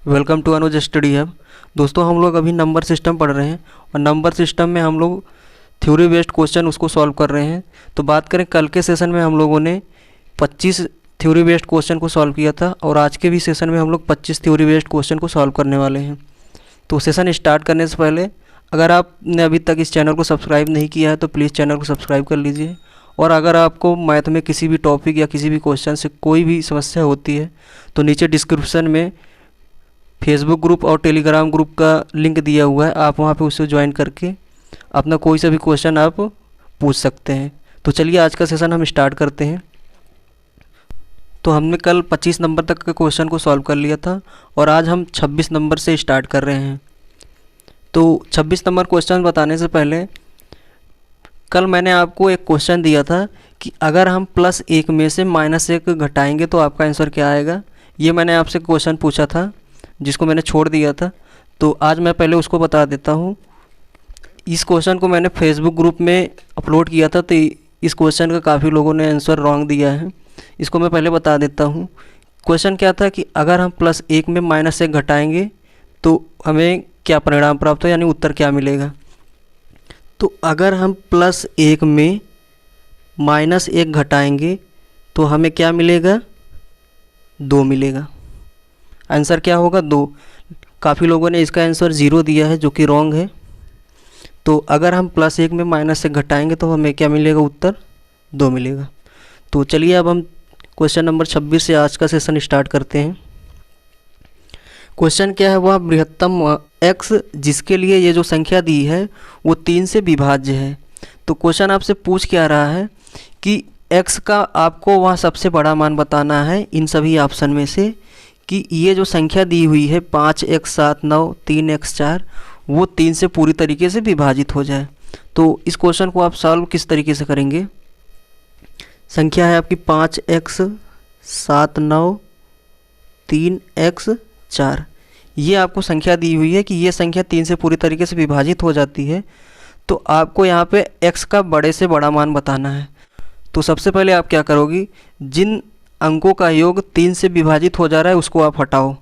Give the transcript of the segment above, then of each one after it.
Welcome to Anuj study hub. दोस्तों, हम लोग अभी नंबर सिस्टम पढ़ रहे हैं और नंबर सिस्टम में हम लोग थ्योरी बेस्ड क्वेश्चन उसको सॉल्व कर रहे हैं। तो बात करें, कल के सेशन में हम लोगों ने 25 थ्योरी बेस्ड क्वेश्चन को सॉल्व किया था और आज के भी सेशन में हम लोग 25 थ्योरी बेस्ड क्वेश्चन को सॉल्व करने वाले हैं। तो सेशन स्टार्ट करने से पहले अगर आपने अभी तक इस चैनल को सब्सक्राइब नहीं किया है तो प्लीज़ चैनल को सब्सक्राइब कर लीजिए। और अगर आपको मैथ में किसी भी टॉपिक या किसी भी क्वेश्चन से कोई भी समस्या होती है तो नीचे डिस्क्रिप्शन में फेसबुक ग्रुप और टेलीग्राम ग्रुप का लिंक दिया हुआ है, आप वहां पे उससे ज्वाइन करके अपना कोई सा भी क्वेश्चन आप पूछ सकते हैं। तो चलिए आज का सेशन हम स्टार्ट करते हैं। तो हमने कल 25 नंबर तक के क्वेश्चन को सॉल्व कर लिया था और आज हम 26 नंबर से स्टार्ट कर रहे हैं। तो 26 नंबर क्वेश्चन बताने से पहले कल मैंने आपको एक क्वेश्चन दिया था कि अगर हम +1 में से -1 घटाएंगे तो आपका आंसर क्या आएगा। ये मैंने आपसे क्वेश्चन पूछा था जिसको मैंने छोड़ दिया था। तो आज मैं पहले उसको बता देता हूँ। इस क्वेश्चन को मैंने फेसबुक ग्रुप में अपलोड किया था तो इस क्वेश्चन का काफ़ी लोगों ने आंसर रॉन्ग दिया है। इसको मैं पहले बता देता हूँ। क्वेश्चन क्या था कि अगर हम +1 में -1 घटाएंगे तो हमें क्या परिणाम प्राप्त हो, यानी उत्तर क्या मिलेगा। तो अगर हम +1 में -1 घटाएंगे तो हमें क्या मिलेगा, 2 मिलेगा। आंसर क्या होगा, 2। काफ़ी लोगों ने इसका आंसर 0 दिया है जो कि रॉन्ग है। तो अगर हम +1 में -1 घटाएंगे तो हमें क्या मिलेगा, उत्तर 2 मिलेगा। तो चलिए अब हम क्वेश्चन नंबर 26 से आज का सेशन स्टार्ट करते हैं। क्वेश्चन क्या है, वह बृहत्तम x जिसके लिए ये जो संख्या दी है वो 3 से विभाज्य है। तो क्वेश्चन आपसे पूछ क्या रहा है कि x का आपको वह सबसे बड़ा मान बताना है इन सभी ऑप्शन में से कि ये जो संख्या दी हुई है 5x 7 9 3x 4 वो 3 से पूरी तरीके से विभाजित हो जाए। तो इस क्वेश्चन को आप सॉल्व किस तरीके से करेंगे। संख्या है आपकी 5x 7 9 3x 4। ये आपको संख्या दी हुई है कि ये संख्या 3 से पूरी तरीके से विभाजित हो जाती है। तो आपको यहाँ पे x का बड़े से बड़ा मान बताना है। तो सबसे पहले आप क्या करोगी, जिन अंकों का योग 3 से विभाजित हो जा रहा है उसको आप हटाओ।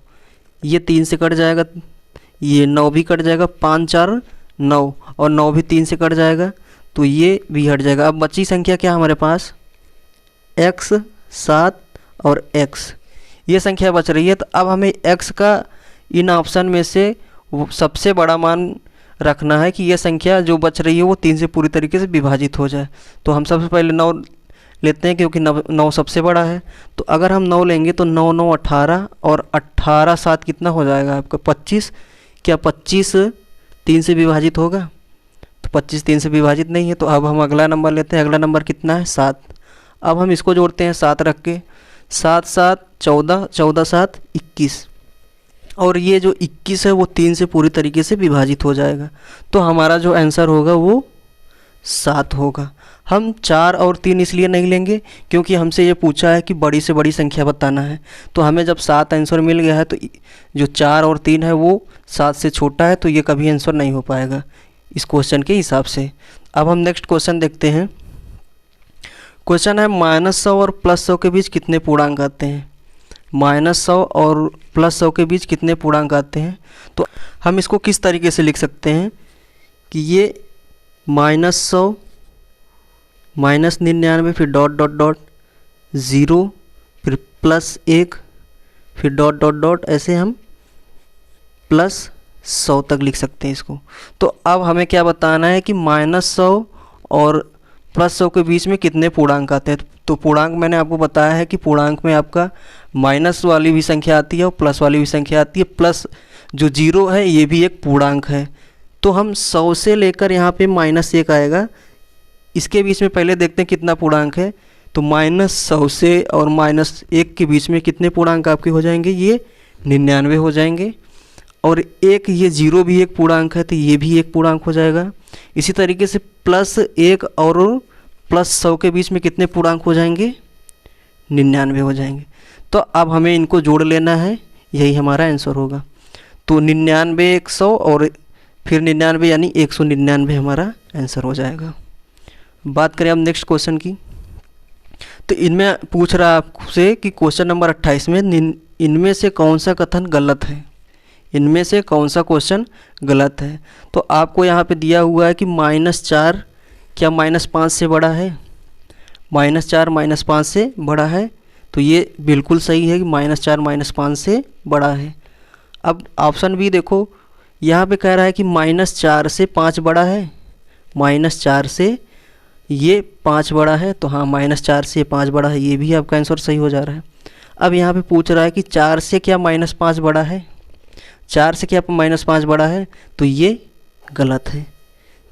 ये 3 से कट जाएगा, ये 9 भी कट जाएगा, 5 4 9 और 9 भी 3 से कट जाएगा तो ये भी हट जाएगा। अब बची संख्या क्या हमारे पास, x 7 और x, ये संख्या बच रही है। तो अब हमें x का इन ऑप्शन में से वो सबसे बड़ा मान रखना है कि ये संख्या जो बच रही है वो 3 से पूरी तरीके से विभाजित हो जाए। तो हम सबसे पहले 9 लेते हैं क्योंकि 9 सबसे बड़ा है। तो अगर हम 9 लेंगे तो 9 9 18 और 18 7 कितना हो जाएगा आपका 25। क्या 25 3 से विभाजित होगा, तो 25 3 से विभाजित नहीं है। तो अब हम अगला नंबर लेते हैं। अगला नंबर कितना है, 7। अब हम इसको जोड़ते हैं 7 रख के, 7 7 14 14 7 21 और ये जो 21 है वो 3 से पूरी तरीके से विभाजित हो जाएगा। तो हमारा जो आंसर होगा वो 7 होगा। हम 4 और 3 इसलिए नहीं लेंगे क्योंकि हमसे ये पूछा है कि बड़ी से बड़ी संख्या बताना है। तो हमें जब 7 आंसर मिल गया है तो जो 4 और 3 है वो 7 से छोटा है, तो ये कभी आंसर नहीं हो पाएगा इस क्वेश्चन के हिसाब से। अब हम नेक्स्ट क्वेश्चन देखते हैं। क्वेश्चन है -100 और +100 के बीच कितने पूर्णांक आते हैं। -100 और +100 के बीच कितने पूर्णांक आते हैं। तो हम इसको किस तरीके से लिख सकते हैं कि ये -100 -99 फिर डॉट डॉट डॉट 0 फिर +1 फिर डॉट डॉट डॉट, ऐसे हम +100 तक लिख सकते हैं इसको। तो अब हमें क्या बताना है कि -100 और +100 के बीच में कितने पूर्णांक आते हैं। तो पूर्णांक मैंने आपको बताया है कि पूर्णांक में आपका माइनस वाली भी संख्या आती है और प्लस वाली भी संख्या आती है। प्लस जो 0 है ये भी एक पूर्णांक है। तो हम 100 से लेकर यहाँ पे -1 आएगा, इसके बीच में पहले देखते हैं कितना पूर्णांक है। तो -100 से और -1 के बीच में कितने पूर्णांक आपके हो जाएंगे, ये 99 हो जाएंगे। और एक ये 0 भी एक पूर्णांक है तो ये भी एक पूर्णांक हो जाएगा। इसी तरीके से +1 और +100 के बीच में कितने पूर्णांक हो जाएंगे, 99 हो जाएंगे। तो अब हमें इनको जोड़ लेना है, यही हमारा आंसर होगा। तो 99 100 और फिर 99 यानी 199 हमारा आंसर हो जाएगा। बात करें अब नेक्स्ट क्वेश्चन की, तो इनमें पूछ रहा है आपसे कि क्वेश्चन नंबर 28 में इनमें से कौन सा कथन गलत है। इनमें से कौन सा क्वेश्चन गलत है। तो आपको यहाँ पे दिया हुआ है कि -4 क्या -5 से बड़ा है, -4 -5 से बड़ा है, तो ये बिल्कुल सही है कि -4 -5 से बड़ा है। अब ऑप्शन बी देखो, यहाँ पे कह रहा है कि -4 से 5 बड़ा है, -4 से ये 5 बड़ा है, तो हाँ -4 से 5 बड़ा है, ये भी आपका आंसर सही हो जा रहा है। अब यहाँ पे पूछ रहा है कि 4 से क्या -5 बड़ा है, 4 से क्या -5 बड़ा है, तो ये गलत है।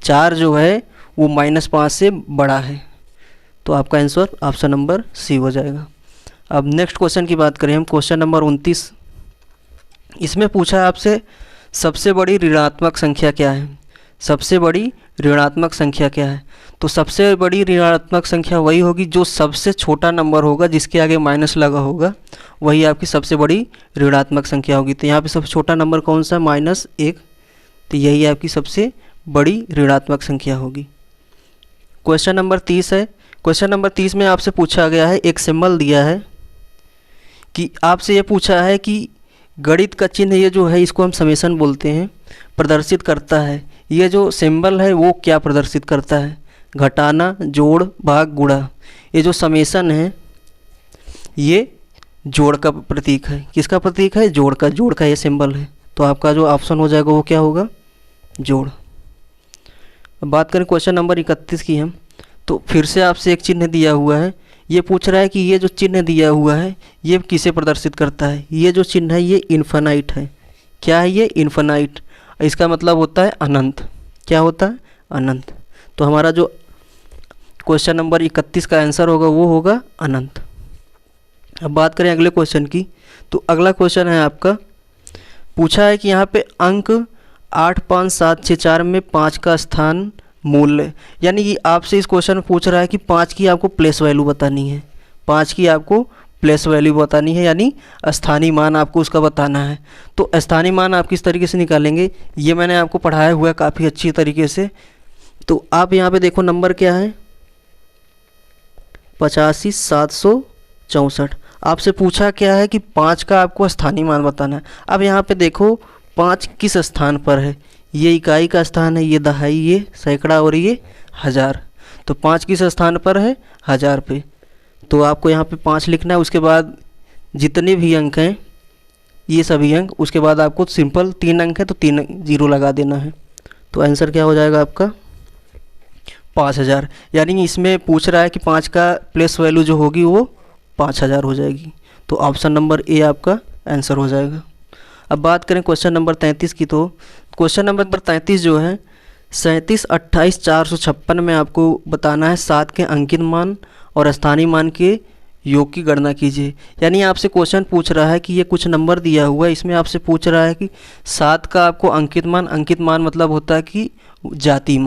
4 जो है वो -5 से बड़ा है, तो आपका आंसर ऑप्शन नंबर सी हो जाएगा। अब नेक्स्ट क्वेश्चन की बात करें हम, क्वेश्चन नंबर 29। इसमें पूछा है आपसे सबसे बड़ी ऋणात्मक संख्या क्या है, सबसे बड़ी ऋणात्मक संख्या क्या है। तो सबसे बड़ी ऋणात्मक संख्या वही होगी जो सबसे छोटा नंबर होगा, जिसके आगे माइनस लगा होगा, वही आपकी सबसे बड़ी ऋणात्मक संख्या होगी। तो यहाँ पे सबसे छोटा नंबर कौन सा, -1, तो यही आपकी सबसे बड़ी ऋणात्मक संख्या होगी। क्वेश्चन नंबर 30 है। क्वेश्चन नंबर 30 में आपसे पूछा गया है, एक सिंबल दिया है कि आपसे ये पूछा है कि गणित का चिन्ह ये जो है इसको हम समेशन बोलते हैं, प्रदर्शित करता है। ये जो सिंबल है वो क्या प्रदर्शित करता है, घटाना, जोड़, भाग, गुणा। ये जो समेशन है ये जोड़ का प्रतीक है। किसका प्रतीक है, जोड़ का, जोड़ का ये सिंबल है। तो आपका जो ऑप्शन हो जाएगा वो क्या होगा, जोड़। अब बात करें क्वेश्चन नंबर 31 की हम, तो फिर से आपसे एक चिन्ह दिया हुआ है। ये पूछ रहा है कि ये जो चिन्ह दिया हुआ है ये किसे प्रदर्शित करता है। ये जो चिन्ह है ये इन्फिनाइट है। क्या है ये, इन्फिनाइट। इसका मतलब होता है अनंत। क्या होता है, अनंत। तो हमारा जो क्वेश्चन नंबर 31 का आंसर होगा वो होगा अनंत। अब बात करें अगले क्वेश्चन की, तो अगला क्वेश्चन है आपका, पूछा है कि यहाँ पे अंक 8, 5, 7, 6, 4 में 5 का स्थान मूल्य, यानी कि आपसे इस क्वेश्चन में पूछ रहा है कि 5 की आपको प्लेस वैल्यू बतानी है, 5 की आपको प्लेस वैल्यू बतानी है, यानी स्थानीय मान आपको उसका बताना है। तो स्थानीय मान आप किस तरीके से निकालेंगे ये मैंने आपको पढ़ाया हुआ है काफ़ी अच्छी तरीके से। तो आप यहाँ पे देखो नंबर क्या है, 85,764। आपसे पूछा क्या है कि 5 का आपको स्थानीय मान बताना है। अब यहाँ पे देखो 5 किस स्थान पर है, ये इकाई का स्थान है, ये दहाई, ये सैकड़ा और ये हज़ार। तो 5 किस स्थान पर है, 1000 पे। तो आपको यहाँ पे 5 लिखना है, उसके बाद जितने भी अंक हैं ये सभी अंक, उसके बाद आपको सिंपल 3 अंक है तो 3 जीरो लगा देना है। तो आंसर क्या हो जाएगा आपका 5000। यानी इसमें पूछ रहा है कि 5 का प्लेस वैल्यू जो होगी वो 5000 हो जाएगी। तो ऑप्शन नंबर ए आपका आंसर हो जाएगा। अब बात करें क्वेश्चन नंबर 33 की, तो क्वेश्चन नंबर 33 जो है 37, 28, 456 में आपको बताना है 7 के अंकित मान और स्थानीय मान के योग की गणना कीजिए। यानी आपसे क्वेश्चन पूछ रहा है कि ये कुछ नंबर दिया हुआ है, इसमें आपसे पूछ रहा है कि 7 का आपको अंकित मान मतलब होता है कि जाति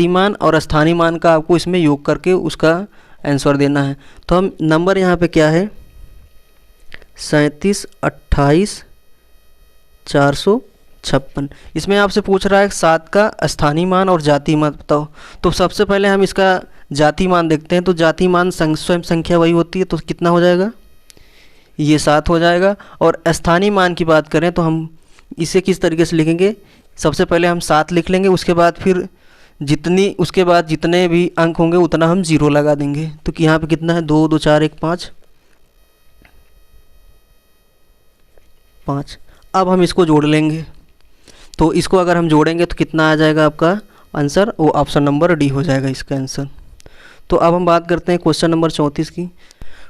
मान और स्थानीय मान का आपको इसमें योग करके उसका आंसर देना है। तो हम नंबर यहाँ पे क्या है 37, 28, 456, इसमें आपसे पूछ रहा है 7 का स्थानीय मान और जाति मान बताओ। तो सबसे पहले हम इसका जाति मान देखते हैं। तो जाति मान स्वयं संख्या वही होती है, तो कितना हो जाएगा ये 7 हो जाएगा। और स्थानीय मान की बात करें तो हम इसे किस तरीके से लिखेंगे, सबसे पहले हम 7 लिख लेंगे, उसके बाद फिर उसके बाद जितने भी अंक होंगे उतना हम 0 लगा देंगे। तो कि यहाँ पे कितना है 2, 2, 4, 1, 5। अब हम इसको जोड़ लेंगे। तो इसको अगर हम जोड़ेंगे तो कितना आ जाएगा आपका आंसर, वो ऑप्शन नंबर डी हो जाएगा इसका आंसर। तो अब हम बात करते हैं क्वेश्चन नंबर 34 की।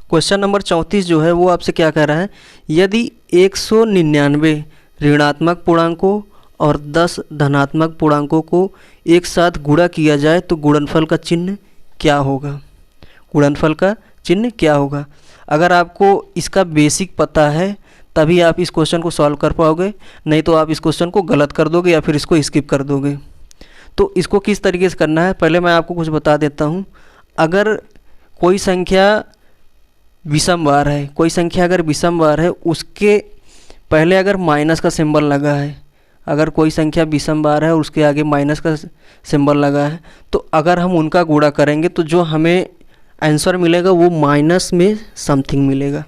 क्वेश्चन नंबर 34 जो है वो आपसे क्या कह रहा है, यदि 199 ऋणात्मक पूर्णांकों और 10 धनात्मक पूर्णांकों को एक साथ गुणा किया जाए तो गुणनफल का चिन्ह क्या होगा, गुणनफल का चिन्ह क्या होगा। अगर आपको इसका बेसिक पता है तभी आप इस क्वेश्चन को सॉल्व कर पाओगे, नहीं तो आप इस क्वेश्चन को गलत कर दोगे या फिर इसको स्किप कर दोगे। तो इसको किस तरीके से करना है पहले मैं आपको कुछ बता देता हूँ। अगर कोई संख्या विषमवार है, कोई संख्या अगर विषमवार है उसके पहले अगर माइनस का सिंबल लगा है, अगर कोई संख्या विषमवार है और उसके आगे माइनस का सिंबल लगा है, तो अगर हम उनका गुणा करेंगे तो जो हमें आंसर मिलेगा वो माइनस में समथिंग मिलेगा,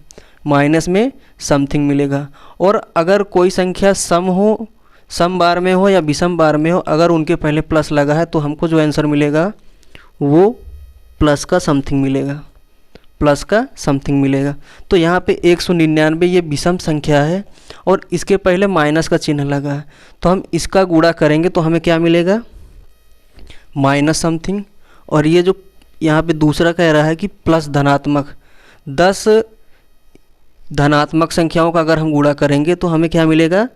माइनस में समथिंग मिलेगा। और अगर कोई संख्या सम हो, सम बार में हो या विषम बार में हो, अगर उनके पहले प्लस लगा है तो हमको जो आंसर मिलेगा वो प्लस का समथिंग मिलेगा, प्लस का समथिंग मिलेगा। तो यहाँ पे 199 ये विषम संख्या है और इसके पहले माइनस का चिन्ह लगा है, तो हम इसका गुणा करेंगे तो हमें क्या मिलेगा, माइनस समथिंग। और ये जो यहाँ पे दूसरा कह रहा है कि प्लस धनात्मक, 10 धनात्मक संख्याओं का अगर हम गुणा करेंगे तो हमें क्या मिलेगा,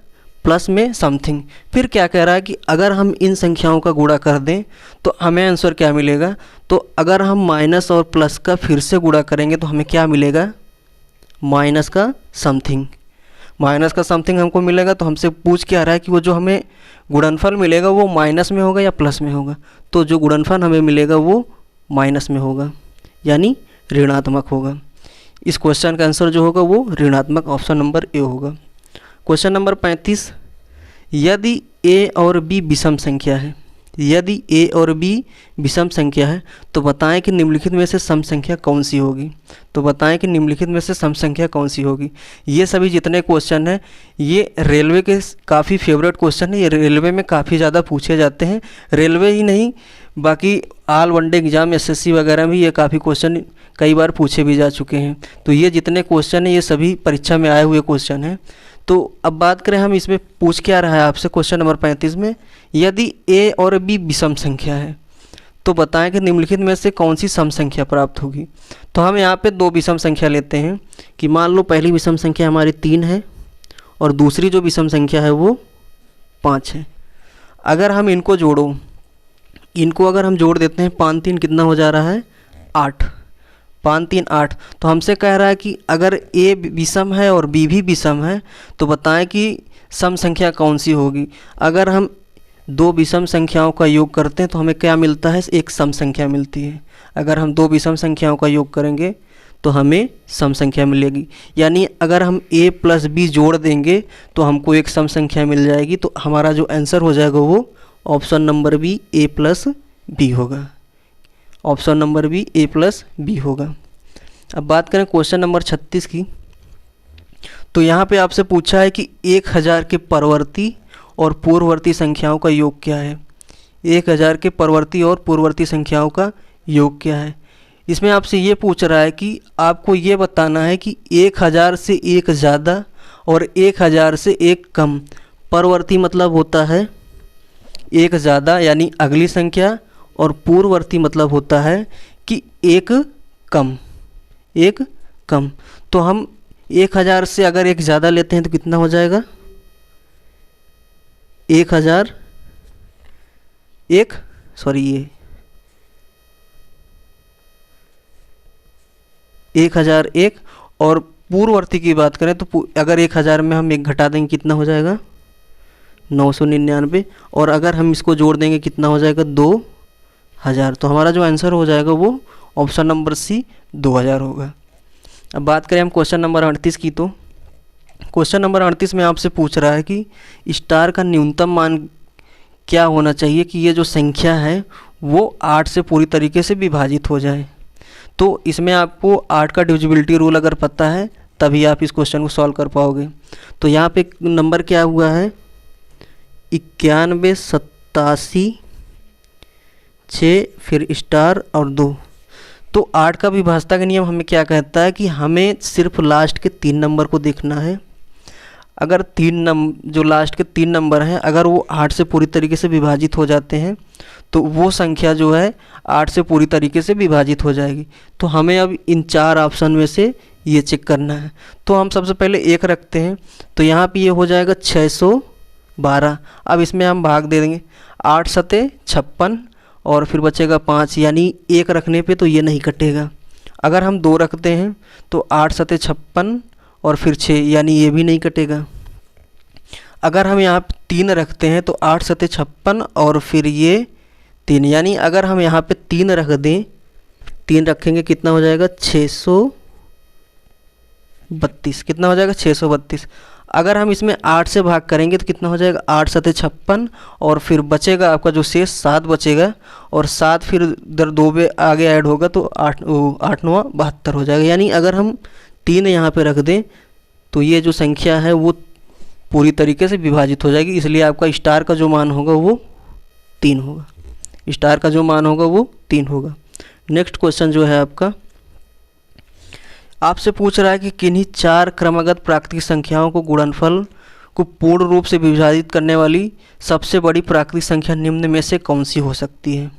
प्लस में समथिंग। फिर क्या कह रहा है कि अगर हम इन संख्याओं का गुणा कर दें तो हमें आंसर क्या मिलेगा, तो अगर हम माइनस और प्लस का फिर से गुणा करेंगे तो हमें क्या मिलेगा, माइनस का समथिंग। माइनस का समथिंग हमको मिलेगा तो हमसे पूछ क्या रहा है कि वो जो हमें गुणनफल मिलेगा वो माइनस में होगा या प्लस में होगा। तो जो गुणनफल हमें मिलेगा वो माइनस में होगा, यानी ऋणात्मक होगा। इस क्वेश्चन का आंसर जो होगा वो ऋणात्मक, ऑप्शन नंबर ए होगा। क्वेश्चन नंबर 35, यदि a और b विषम संख्या है, यदि a और b विषम संख्या है तो बताएं कि निम्नलिखित में से सम संख्या कौन सी होगी। तो बताएं कि निम्नलिखित में से सम संख्या कौन सी होगी। ये सभी जितने क्वेश्चन हैं ये रेलवे के काफ़ी फेवरेट क्वेश्चन है, ये रेलवे में काफ़ी ज़्यादा पूछे जाते हैं। रेलवे ही नहीं, बाकी ऑल वनडे एग्ज़ाम एसएससी वगैरह में ये काफ़ी क्वेश्चन कई बार पूछे भी जा चुके हैं। तो ये जितने क्वेश्चन हैं ये सभी परीक्षा में आए हुए क्वेश्चन हैं। तो अब बात करें हम इसमें पूछ क्या रहा है आपसे क्वेश्चन नंबर 35 में, यदि a और b विषम संख्या है तो बताएं कि निम्नलिखित में से कौन सी सम संख्या प्राप्त होगी। तो हम यहाँ पे दो विषम संख्या लेते हैं कि मान लो पहली विषम संख्या हमारी 3 है और दूसरी जो विषम संख्या है वो 5 है। अगर हम इनको जोड़ो, इनको अगर हम जोड़ देते हैं, 5 3 कितना हो जा रहा है, 8, 5 3 8। तो हमसे कह रहा है कि अगर a विषम है और b भी विषम है तो बताएं कि सम संख्या कौन सी होगी। अगर हम दो विषम संख्याओं का योग करते हैं तो हमें क्या मिलता है, एक सम संख्या मिलती है। अगर हम दो विषम संख्याओं का योग करेंगे तो हमें सम संख्या मिलेगी। यानी अगर हम a प्लस b जोड़ देंगे तो हमको एक सम संख्या मिल जाएगी। तो हमारा जो आंसर हो जाएगा वो option number B a plus b होगा। Option number B a plus b होगा। अब बात करें क्वेश्चन नंबर 36 की, तो यहाँ पे आपसे पूछा है कि 1000 के परवर्ती और पूर्ववर्ती संख्याओं का योग क्या है। 1000 के परवर्ती और पूर्ववर्ती संख्याओं का योग क्या है। इसमें आपसे ये पूछ रहा है कि आपको ये बताना है कि 1000 से एक ज़्यादा और 1000 से एक कम। परवर्ती मतलब होता है एक ज़्यादा यानी अगली संख्या, और पूर्ववर्ती मतलब होता है कि एक कम, एक कम। तो हम 1000 से अगर एक ज़्यादा लेते हैं तो कितना हो जाएगा, 1000 एक, सॉरी ये 1001। और पूर्ववर्ती की बात करें तो अगर 1000 में हम एक घटा देंगे कितना हो जाएगा, 999। और अगर हम इसको जोड़ देंगे कितना हो जाएगा, 2000। तो हमारा जो आंसर हो जाएगा वो ऑप्शन नंबर सी 2000 होगा। अब बात करें हम क्वेश्चन नंबर 38 की, तो क्वेश्चन नंबर 38 में आपसे पूछ रहा है कि स्टार का न्यूनतम मान क्या होना चाहिए कि ये जो संख्या है वो 8 से पूरी तरीके से विभाजित हो जाए। तो इसमें आपको 8 का डिविजिबिलिटी रूल अगर पता है तभी आप इस क्वेश्चन को सॉल्व कर पाओगे। तो यहाँ पे नंबर क्या हुआ है, 91 87 6 फिर स्टार और 2। तो 8 का विभाजता का नियम हमें क्या कहता है कि हमें सिर्फ लास्ट के 3 नंबर को देखना है। अगर जो लास्ट के 3 नंबर हैं अगर वो 8 से पूरी तरीके से विभाजित हो जाते हैं तो वो संख्या जो है 8 से पूरी तरीके से विभाजित हो जाएगी। तो हमें अब इन 4 ऑप्शन में से ये चेक करना है। तो हम सबसे पहले 1 रखते हैं, तो यहाँ पे ये हो जाएगा 612। अब इसमें हम भाग दे देंगे, 8 सते 56 और फिर बचेगा 5, यानी 1 रखने पे तो ये नहीं कटेगा। अगर हम 2 रखते हैं तो 8 सते 56 और फिर 6, यानी ये भी नहीं कटेगा। अगर हम यहाँ 3 रखते हैं तो 8 सते 56 और फिर ये 3, यानी अगर हम यहाँ पे 3 रख दें, 3 रखेंगे कितना हो जाएगा, 632। कितना हो जाएगा, 632। अगर हम इसमें 8 से भाग करेंगे तो कितना हो जाएगा, 8 सते 56 और फिर बचेगा आपका जो शेष 7 बचेगा, और 7 फिर इधर 2 पे आगे ऐड होगा तो 8 9 72 हो जाएगा। यानी अगर हम 3 यहाँ पे रख दें तो ये जो संख्या है वो पूरी तरीके से विभाजित हो जाएगी, इसलिए आपका स्टार का जो मान होगा वो 3 होगा। स्टार का जो मान होगा वो 3 होगा। नेक्स्ट क्वेश्चन जो है आपका, आपसे पूछ रहा है कि किन्हीं 4 क्रमागत प्राकृतिक संख्याओं को गुणनफल को पूर्ण रूप से विभाजित करने वाली सबसे बड़ी प्राकृतिक संख्या निम्न में से कौन सी हो सकती है।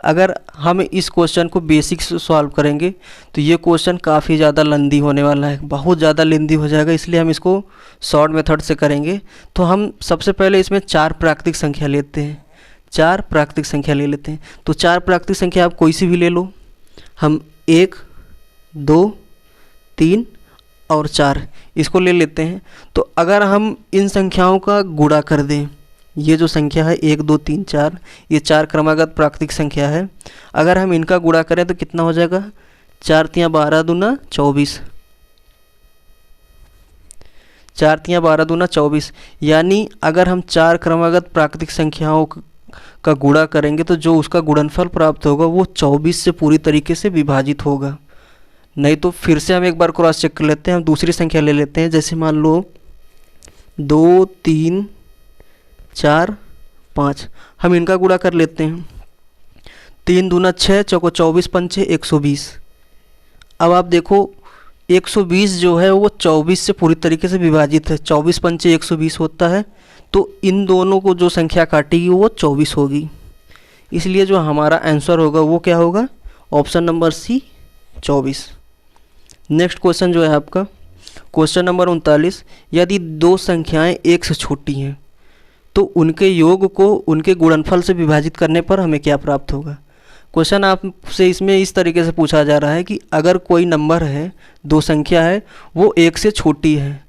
अगर हम इस क्वेश्चन को बेसिक से सॉल्व करेंगे तो ये क्वेश्चन काफ़ी ज़्यादा लेंदी होने वाला है, बहुत ज़्यादा लेंदी हो जाएगा, इसलिए हम इसको शॉर्ट मेथड से करेंगे। तो हम सबसे पहले इसमें 4 प्राकृतिक संख्या लेते हैं, 4 प्राकृतिक संख्या ले लेते हैं। तो 4 प्राकृतिक संख्या आप कोई सी भी ले लो, हम 1, 2, 3 और 4 इसको ले लेते हैं। तो अगर हम इन संख्याओं का गुणा कर दें, ये जो संख्या है 1, 2, 3, 4, ये 4 क्रमागत प्राकृतिक संख्या है, अगर हम इनका गुणा करें तो कितना हो जाएगा, 4 तियाँ 12 दूना 24, 4 तियाँ 12 दूना 24। यानी अगर हम 4 क्रमागत प्राकृतिक संख्याओं का गुणा करेंगे तो जो उसका गुणनफल प्राप्त होगा वो 24 से पूरी तरीके से विभाजित होगा। नहीं तो फिर से हम एक बार क्रॉस चेक कर लेते हैं, हम दूसरी संख्या ले लेते हैं। जैसे मान लो 2, 3, 4, 5, हम इनका गुणा कर लेते हैं। 3 दूना 6, चौको 24, पंचे 120। अब आप देखो 120 जो है वो 24 से पूरी तरीके से विभाजित है, 24 पंचे 120 होता है। तो इन दोनों को जो संख्या काटेगी वो 24 होगी, इसलिए जो हमारा आंसर होगा वो क्या होगा, option number C 24। Next question जो है आपका क्वेश्चन नंबर 39, यदि 2 संख्याएं 1 से छोटी हैं तो उनके योग को उनके गुणनफल से विभाजित करने पर हमें क्या प्राप्त होगा। क्वेश्चन आपसे इसमें इस तरीके से पूछा जा रहा है कि अगर कोई नंबर है, 2 संख्या है, वो 1 से छोटी है,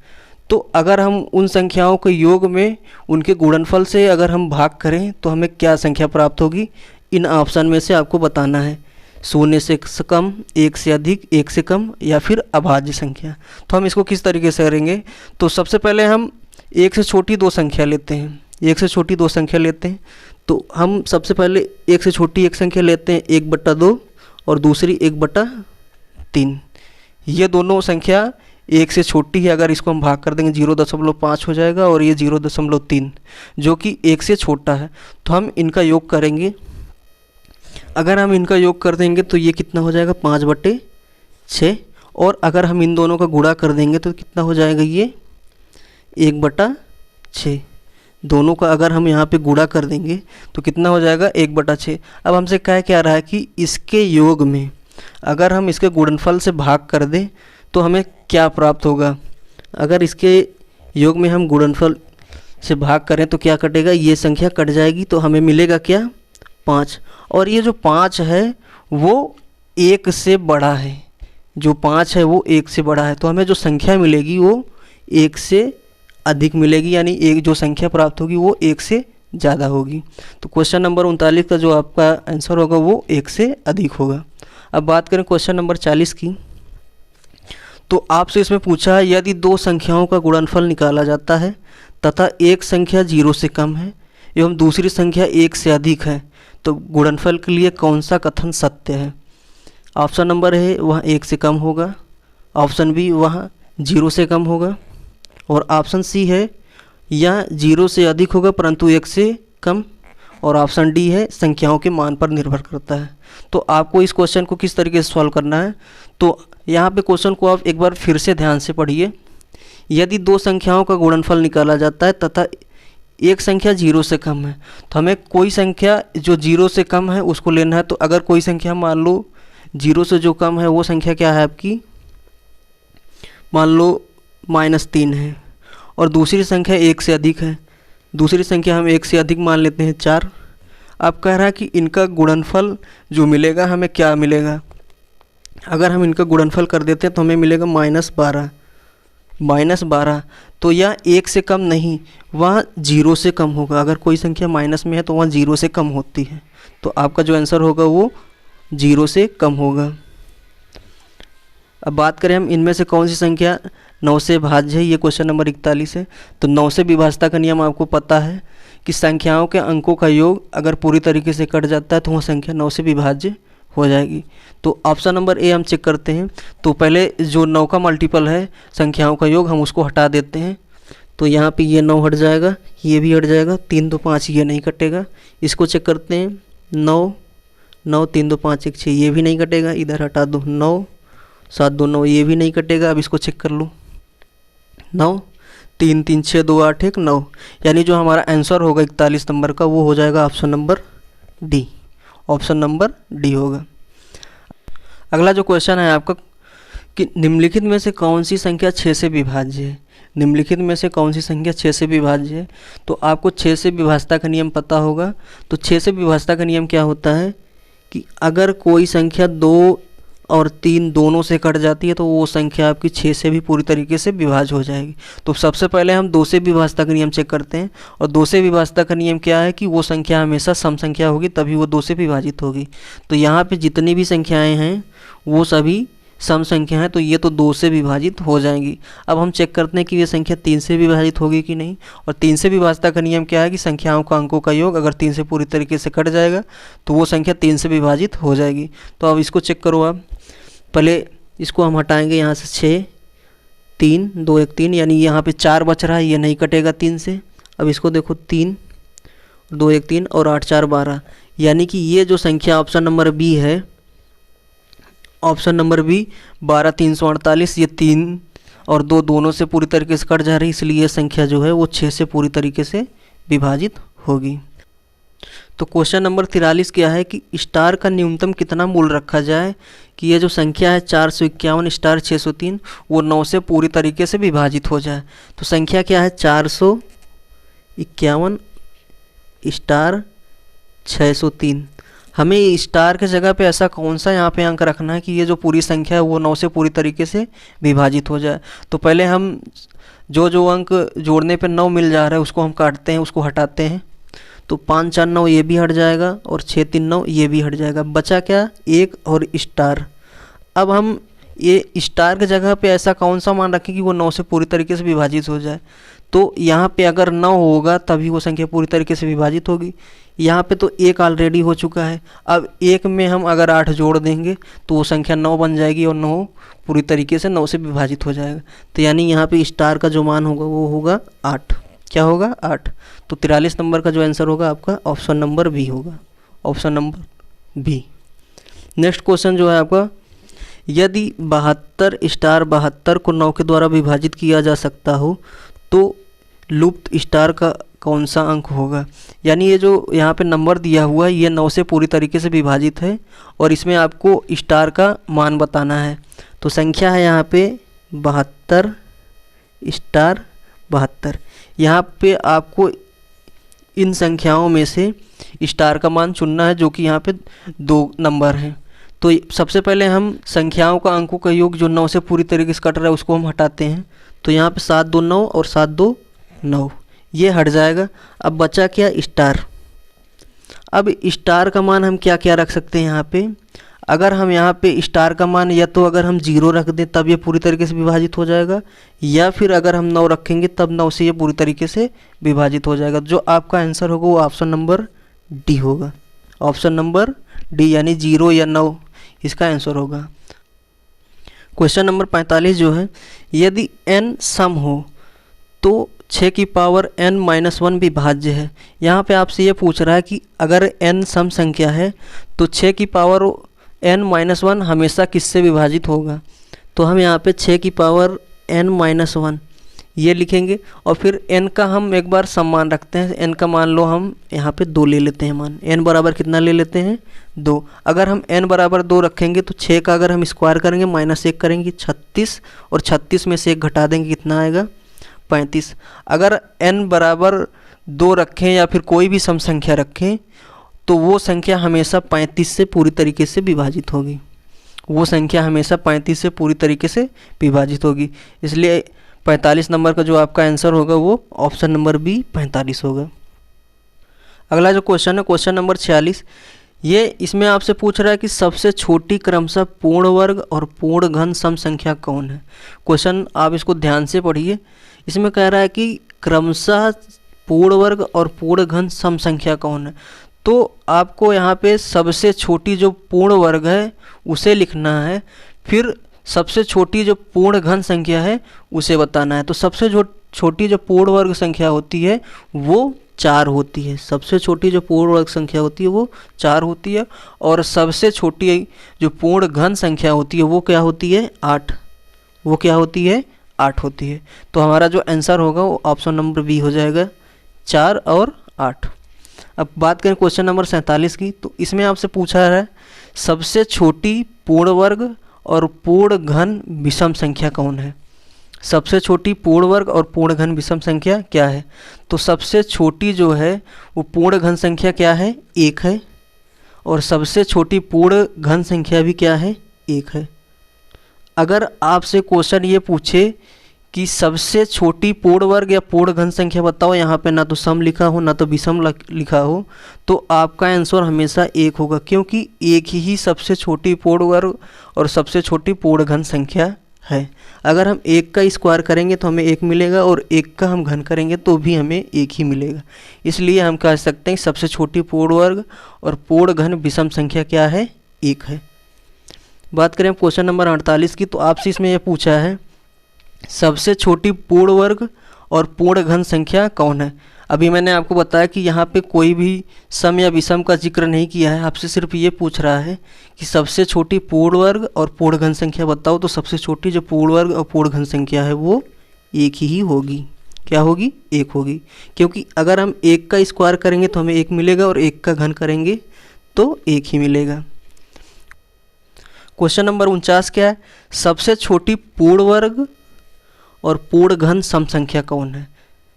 तो अगर हम उन संख्याओं के योग में उनके गुणनफल से अगर हम भाग करें तो हमें क्या संख्या प्राप्त होगी। इन ऑप्शन में से आपको बताना है, 0 से कम, 1 से अधिक, 1 से कम या फिर अभाज्य संख्या। तो हम इसको किस तरीके से करेंगे, तो सबसे पहले हम 1 से छोटी 2 संख्या लेते हैं, 1 से छोटी 2 संख्या लेते हैं। तो हम सबसे पहले 1 से छोटी एक संख्या लेते हैं 1/2 और दूसरी 1/3। ये दोनों संख्या 1 से छोटी है, अगर इसको हम भाग कर देंगे 0.5 हो जाएगा और ये 0.3 जो कि 1 से छोटा है। तो हम इनका योग करेंगे, अगर हम इनका योग कर देंगे तो ये कितना हो जाएगा 5/6, और अगर हम इन दोनों का गुणा कर देंगे तो कितना हो जाएगा ये 1/6। दोनों का अगर हम यहाँ पे गुणा कर देंगे तो कितना हो जाएगा 1/6। अब हमसे क्या रहा है कि इसके योग में अगर हम इसके गुणनफल से भाग कर दें तो हमें क्या प्राप्त होगा। अगर इसके योग में हम गुणनफल से भाग करें तो क्या कटेगा, ये संख्या कट जाएगी, तो हमें मिलेगा क्या 5। और ये जो 5 है वो 1 से बड़ा है, जो 5 है वो 1 से बड़ा है, तो हमें जो संख्या मिलेगी वो 1 से अधिक मिलेगी, यानी एक जो संख्या प्राप्त होगी वो 1 से ज़्यादा होगी। तो क्वेश्चन नंबर 39 का जो आपका आंसर होगा वो 1 से अधिक होगा। अब बात करें क्वेश्चन नंबर 40 की, तो आपसे इसमें पूछा है यदि 2 संख्याओं का गुणनफल निकाला जाता है तथा एक संख्या 0 से कम है एवं दूसरी संख्या 1 से अधिक है तो गुणनफल के लिए कौन सा कथन सत्य है। ऑप्शन नंबर है वह 1 से कम होगा, ऑप्शन बी वह 0 से कम होगा, और ऑप्शन सी है यह 0 से अधिक होगा परंतु 1 से कम, और ऑप्शन डी है संख्याओं के मान पर निर्भर करता है। तो आपको इस क्वेश्चन को किस तरीके से सॉल्व करना है, तो यहाँ पे क्वेश्चन को आप एक बार फिर से ध्यान से पढ़िए। यदि 2 संख्याओं का गुणनफल निकाला जाता है तथा एक संख्या 0 से कम है, तो हमें कोई संख्या जो 0 से कम है उसको लेना है। तो अगर कोई संख्या मान लो 0 से जो कम है वो संख्या क्या है आपकी, मान लो -3 है, और दूसरी संख्या 1 से अधिक है, दूसरी संख्या हम 1 से अधिक मान लेते हैं 4। अब कह रहा है कि इनका गुणनफल जो मिलेगा हमें क्या मिलेगा, अगर हम इनका गुणनफल कर देते हैं तो हमें मिलेगा -12। तो यह 1 से कम नहीं, वह 0 से कम होगा। अगर कोई संख्या माइनस में है तो वह 0 से कम होती है, तो आपका जो आंसर होगा वो 0 से कम होगा। अब बात करें हम इनमें से कौन सी संख्या 9 से भाज्य है, ये क्वेश्चन नंबर 41 है। तो 9 से विभाज्यता का नियम आपको पता है कि संख्याओं के अंकों का योग अगर पूरी तरीके से कट जाता है तो वह संख्या 9 से विभाज्य हो जाएगी। तो ऑप्शन नंबर ए हम चेक करते हैं। तो पहले जो 9 का मल्टीपल है संख्याओं का योग, हम उसको हटा देते हैं। तो यहाँ पे ये 9 हट जाएगा, ये भी हट जाएगा, 3 2 5 ये नहीं कटेगा। इसको चेक करते हैं, 9 9 3 2 5 1 6 ये भी नहीं कटेगा, इधर हटा दो, 9 7 2 9 ये भी नहीं कटेगा। अब इसको चेक कर लो, 9 3 3 6 2 8 1 9, यानी जो हमारा आंसर होगा 41 नंबर का वो हो जाएगा option number D. Option number D होगा। अगला जो क्वेश्चन है आपका कि निम्नलिखित में से कौन सी संख्या 6 से विभाज्य है। निम्नलिखित में से कौन सी संख्या 6 से विभाज्य है। तो आपको 6 से विभाज्यता का नियम पता होगा। तो 6 से विभाज्यता का नियम क्या होता है कि अगर कोई संख्या 2 और 3 दोनों से कट जाती है तो वो संख्या आपकी 6 से भी पूरी तरीके से विभाज्य हो जाएगी। तो सबसे पहले हम 2 से विभाज्यता का नियम चेक करते हैं। और 2 से विभाज्यता का नियम क्या है कि वो संख्या हमेशा सम संख्या होगी, तभी वो 2 से विभाजित होगी। तो यहाँ पे जितनी भी संख्याएं हैं वो सभी सम संख्या है, तो ये तो 2 से विभाजित हो जाएंगी। अब हम चेक करते हैं कि ये संख्या 3 से विभाजित होगी कि नहीं। और 3 से विभाज्यता का नियम क्या है कि संख्याओं का अंकों का योग अगर 3 से पूरी तरीके से कट जाएगा तो वो संख्या 3 से विभाजित हो जाएगी। तो अब इसको चेक करो। आप पहले इसको हम हटाएंगे यहाँ से, 6 3 2 1 3, यानी यहाँ पे 4 बच रहा है, ये नहीं कटेगा 3 से। अब इसको देखो, 3 2 1 3 और 8 4 12, यानी कि ये जो संख्या ऑप्शन नंबर बी है, ऑप्शन नंबर बी 12 348, ये 3 और 2 दोनों से पूरी तरीके से कट जा रही है, इसलिए ये संख्या जो है वो 6 से पूरी तरीके से विभाजित होगी। तो क्वेश्चन नंबर 43 क्या है कि स्टार का न्यूनतम कितना मूल्य रखा जाए कि ये जो संख्या है 451 स्टार 603 वो 9 से पूरी तरीके से विभाजित हो जाए। तो संख्या क्या है, 451 स्टार 603। हमें स्टार के जगह पे ऐसा कौन सा यहाँ पे अंक रखना है कि ये जो पूरी संख्या है वो 9 से पूरी तरीके से विभाजित हो जाए। तो पहले हम जो अंक जोड़ने पे 9 मिल जा रहा है उसको हम काटते हैं, उसको हटाते हैं। तो 5 4 9 ये भी हट जाएगा और 6 3 9 ये भी हट जाएगा। बचा क्या, 1 और स्टार। अब हम ये स्टार के जगह पे ऐसा कौन सा मान रखें कि वो 9 से पूरी तरीके से विभाजित हो जाए। तो यहाँ पे अगर 9 होगा तभी वो संख्या पूरी तरीके से विभाजित होगी। यहाँ पे तो 1 ऑलरेडी हो चुका है। अब 1 में हम अगर 8 जोड़ देंगे तो वो संख्या 9 बन जाएगी और 9 पूरी तरीके से 9 से विभाजित हो जाएगा। तो यानी यहाँ पे स्टार का जो मान होगा वो होगा 8। क्या होगा, 8। तो 43 नंबर का जो आंसर होगा आपका ऑप्शन नंबर बी होगा। Option number B. Next question जो है आपका, यदि 72 स्टार 72 को 9 के द्वारा विभाजित किया जा सकता हो तो लुप्त स्टार का कौन सा अंक होगा। यानी ये जो यहाँ पे नंबर दिया हुआ है ये 9 से पूरी तरीके से विभाजित है और इसमें आपको स्टार का मान बताना है। तो संख्या है यहाँ पे 72 स्टार 72। यहाँ पे आपको इन संख्याओं में से स्टार का मान चुनना है जो कि यहाँ पे 2 नंबर हैं। तो सबसे पहले हम संख्याओं का अंकों का योग जो 9 से पूरी तरीके से कट रहा है उसको हम हटाते हैं। तो यहाँ पे 7 2 9 और 7 2 9 ये हट जाएगा। अब बचा क्या, स्टार। अब स्टार का मान हम क्या क्या रख सकते हैं यहाँ पे। अगर हम यहाँ पे स्टार का मान या तो अगर हम 0 रख दें तब ये पूरी तरीके से विभाजित हो जाएगा, या फिर अगर हम 9 रखेंगे तब 9 से ये पूरी तरीके से विभाजित हो जाएगा। जो आपका आंसर होगा वो ऑप्शन नंबर डी होगा। ऑप्शन नंबर डी यानी 0 या 9 इसका आंसर होगा। क्वेश्चन नंबर 45 जो है, यदि n सम हो तो 6 की पावर n-1 विभाज्य है। यहाँ पे आपसे ये पूछ रहा है कि अगर n सम संख्या है तो 6 की पावर n-1 हमेशा किससे विभाजित होगा। तो हम यहाँ पे 6 की पावर n-1 ये लिखेंगे और फिर n का हम एक बार सम मान रखते हैं। n का मान लो हम यहाँ पे 2 ले लेते हैं मान। n बराबर कितना ले लेते हैं, 2। अगर हम n बराबर 2 रखेंगे तो 6 का अगर हम स्क्वायर करेंगे -1 करेंगे 36 और 36 में से 1 घटा देंगे कितना आएगा, 35। अगर n बराबर 2 रखें या फिर कोई भी सम संख्या रखें तो वो संख्या हमेशा 35 से पूरी तरीके से विभाजित होगी। वो संख्या हमेशा 35 से पूरी तरीके से विभाजित होगी। इसलिए 45 नंबर का जो आपका आंसर होगा वो ऑप्शन नंबर बी 45 होगा। अगला जो क्वेश्चन है क्वेश्चन नंबर 46, ये इसमें आपसे पूछ रहा है कि सबसे छोटी क्रमशः पूर्ण वर्ग और पूर्ण घन सम संख्या कौन है। क्वेश्चन आप इसको ध्यान से पढ़िए। इसमें कह रहा है कि क्रमशः पूर्ण वर्ग और पूर्ण घन सम संख्या कौन है। तो आपको यहाँ पे सबसे छोटी जो पूर्ण वर्ग है उसे लिखना है, फिर सबसे छोटी जो पूर्ण घन संख्या है उसे बताना है। तो सबसे छोटी जो पूर्ण वर्ग संख्या होती है वो 4 होती है। सबसे छोटी जो पूर्ण वर्ग संख्या होती है वो 4 होती है, और सबसे छोटी जो पूर्ण घन संख्या होती है वो क्या होती है? 8। वो क्या होती है? 8 होती है। तो हमारा जो आंसर होगा वो ऑप्शन नंबर बी हो जाएगा, 4 और 8। अब बात करें क्वेश्चन नंबर 47 की, तो इसमें आपसे पूछा है सबसे छोटी पूर्ण वर्ग और पूर्ण घन विषम संख्या कौन है? सबसे छोटी पूर्ण वर्ग और पूर्ण घन विषम संख्या क्या है? तो सबसे छोटी जो है वो पूर्ण घन संख्या क्या है? 1 है, और सबसे छोटी पूर्ण घन संख्या भी क्या है? 1 है। अगर आपसे क्वेश्चन ये पूछे कि सबसे छोटी पूर्ण वर्ग या पूर्ण घन संख्या बताओ, यहाँ पे ना तो सम लिखा हो ना तो विषम लिखा हो, तो आपका आंसर हमेशा 1 होगा, क्योंकि 1 ही सबसे छोटी पूर्ण वर्ग और सबसे छोटी पूर्ण घन संख्या है। अगर हम 1 का स्क्वायर करेंगे तो हमें 1 मिलेगा, और 1 का हम घन करेंगे तो भी हमें 1 ही मिलेगा। इसलिए हम कह सकते हैं सबसे छोटी पूर्ण वर्ग और पूर्ण घन विषम संख्या क्या है? 1 है। बात करें क्वेश्चन नंबर 48 की, तो आपसे इसमें यह पूछा है सबसे छोटी पूर्ण वर्ग और पूर्ण घन संख्या कौन है? अभी मैंने आपको बताया कि यहाँ पे कोई भी सम या विषम का जिक्र नहीं किया है, आपसे सिर्फ ये पूछ रहा है कि सबसे छोटी पूर्ण वर्ग और पूर्ण घन संख्या बताओ। तो सबसे छोटी जो पूर्ण वर्ग और पूर्ण घन संख्या है वो 1 ही होगी। क्या होगी? 1 होगी, क्योंकि अगर हम 1 का स्क्वायर करेंगे तो हमें 1 मिलेगा, और 1 का घन करेंगे तो 1 ही मिलेगा। क्वेश्चन नंबर 49 क्या है? सबसे छोटी पूर्ण वर्ग और पूर्ण घन सम संख्या कौन है?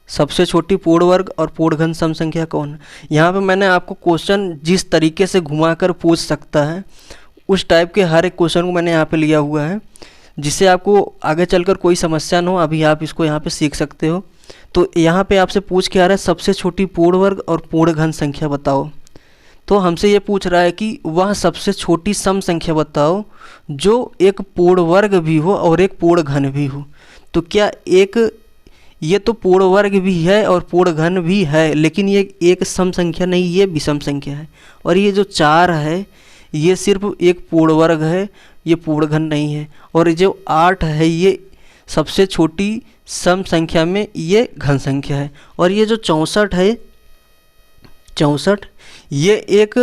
सबसे छोटी पूर्ण वर्ग और पूर्ण घन सम संख्या कौन है? यहाँ पे मैंने आपको क्वेश्चन जिस तरीके से घुमाकर पूछ सकता है उस टाइप के हर एक क्वेश्चन को मैंने यहाँ पे लिया हुआ है, जिससे आपको आगे चलकर कोई समस्या न हो। अभी आप इसको यहाँ पे सीख सकते हो। तो यहाँ पे आपसे पूछ के आ रहा है सबसे छोटी पूर्ण वर्ग और पूर्ण घन संख्या बताओ। तो हमसे ये पूछ रहा है कि वह सबसे छोटी सम संख्या बताओ जो एक पूर्ण वर्ग भी हो और एक पूर्ण घन भी हो। तो क्या ये तो पूर्ण वर्ग भी है और पूर्ण घन भी है, लेकिन ये एक सम संख्या नहीं, ये विषम संख्या है। और ये जो 4 है ये सिर्फ एक पूर्ण वर्ग है, ये पूर्ण घन नहीं है। और जो 8 है ये सबसे छोटी सम संख्या में ये घन संख्या है। और ये जो 64 है, 64 ये एक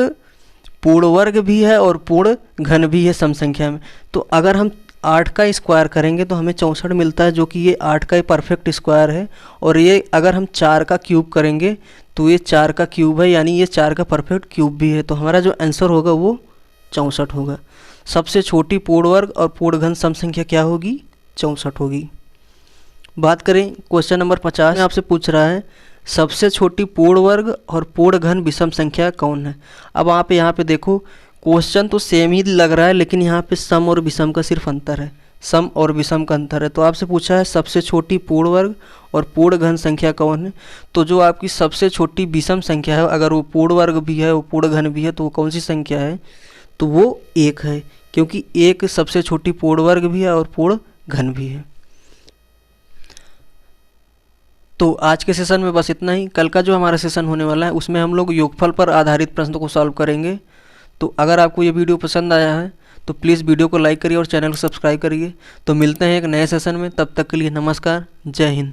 पूर्ण वर्ग भी है और पूर्ण घन भी है सम संख्या में। तो अगर हम 8 का स्क्वायर करेंगे तो हमें 64 मिलता है, जो कि ये 8 का परफेक्ट स्क्वायर है। और ये अगर हम 4 का क्यूब करेंगे तो ये 4 का क्यूब है, यानी ये 4 का परफेक्ट क्यूब भी है। तो हमारा जो आंसर होगा वो 64 होगा। सबसे छोटी पूर्ण वर्ग और पूर्ण घन सम संख्या क्या होगी? 64 होगी। बात करें क्वेश्चन नंबर 50 में, आपसे पूछ रहा है सबसे छोटी पूर्ण वर्ग और पूर्ण घन विषम संख्या कौन है? अब आप यहाँ पे देखो, क्वेश्चन तो सेम ही लग रहा है, लेकिन यहाँ पे सम और विषम का सिर्फ अंतर है, सम और विषम का अंतर है। तो आपसे पूछा है सबसे छोटी पूर्ण वर्ग और पूर्ण घन संख्या कौन है? तो जो आपकी सबसे छोटी विषम संख्या है, अगर वो पूर्ण वर्ग भी है वो पूर्ण घन भी है, तो वो कौन सी संख्या है? तो वो 1 है, क्योंकि 1 सबसे छोटी पूर्ण वर्ग भी है और पूर्ण घन भी है। तो आज के सेशन में बस इतना ही। कल का जो हमारा सेशन होने वाला है उसमें हम लोग योगफल पर आधारित प्रश्नों को सॉल्व करेंगे। तो अगर आपको ये वीडियो पसंद आया है तो प्लीज़ वीडियो को लाइक करिए और चैनल को सब्सक्राइब करिए। तो मिलते हैं एक नए सेशन में, तब तक के लिए नमस्कार, जय हिंद।